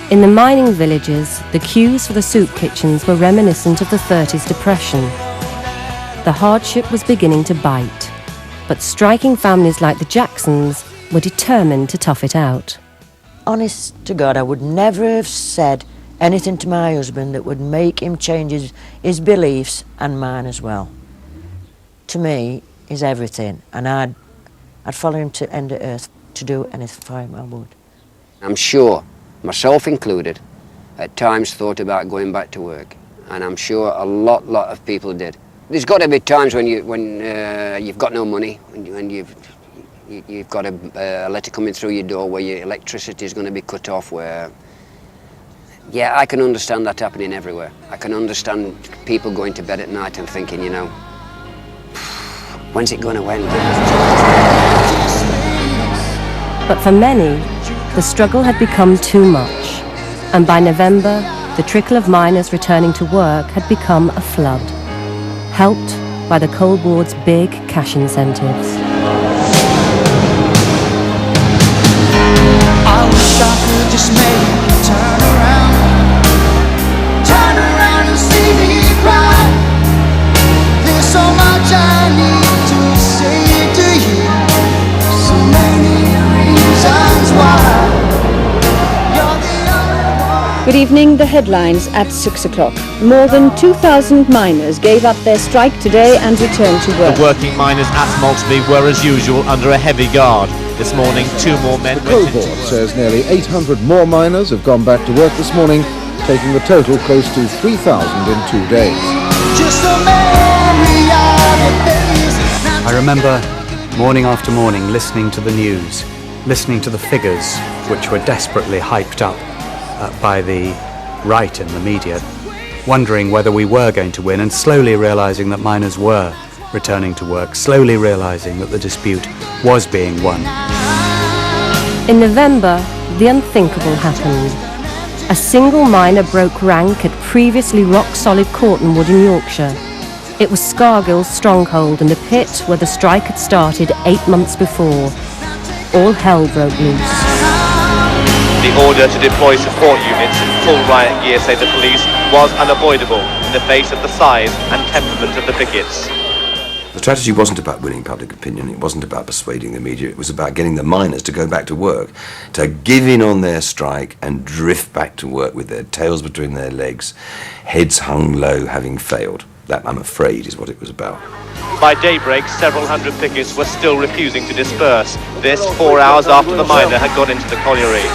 In the mining villages, the queues for the soup kitchens were reminiscent of the 30s depression. The hardship was beginning to bite, but striking families like the Jacksons were determined to tough it out. Honest to God, I would never have said anything to my husband that would make him change his beliefs and mine as well. To me, he's everything, and I'd follow him to end of earth. To do anything for him, I would. I'm sure, myself included, at times thought about going back to work, and I'm sure a lot of people did. There's got to be times when you've got no money, when you've got a letter coming through your door where your electricity is going to be cut off. Where, yeah, I can understand that happening everywhere. I can understand people going to bed at night and thinking, you know, when's it going to end? But for many, the struggle had become too much, and by November, the trickle of miners returning to work had become a flood, helped by the Coal Board's big cash incentives. I wish I could just make you turn around and see me cry. There's so much I need to say to you, so many reasons why. You're the only one. Good evening. The headlines at 6 o'clock. More than 2,000 miners gave up their strike today and returned to work. The working miners at Maltby were, as usual, under a heavy guard. This morning, 2 more men The Coal Board says nearly 800 more miners have gone back to work this morning, taking the total close to 3,000 in 2 days. Just so many other days. I remember morning after morning listening to the news, listening to the figures which were desperately hyped up by the right in the media, wondering whether we were going to win, and slowly realising that miners were returning to work, slowly realising that the dispute was being won. In November, the unthinkable happened. A single miner broke rank at previously rock-solid Cortonwood in Yorkshire. It was Scargill's stronghold and the pit where the strike had started 8 months before. All hell broke loose. The order to deploy support units in full riot gear, say the police, was unavoidable in the face of the size and temperament of the pickets. The strategy wasn't about winning public opinion, it wasn't about persuading the media, it was about getting the miners to go back to work, to give in on their strike and drift back to work with their tails between their legs, heads hung low, having failed. That, I'm afraid, is what it was about. By daybreak, several hundred pickets were still refusing to disperse. This 4 hours after the miner had got into the colliery.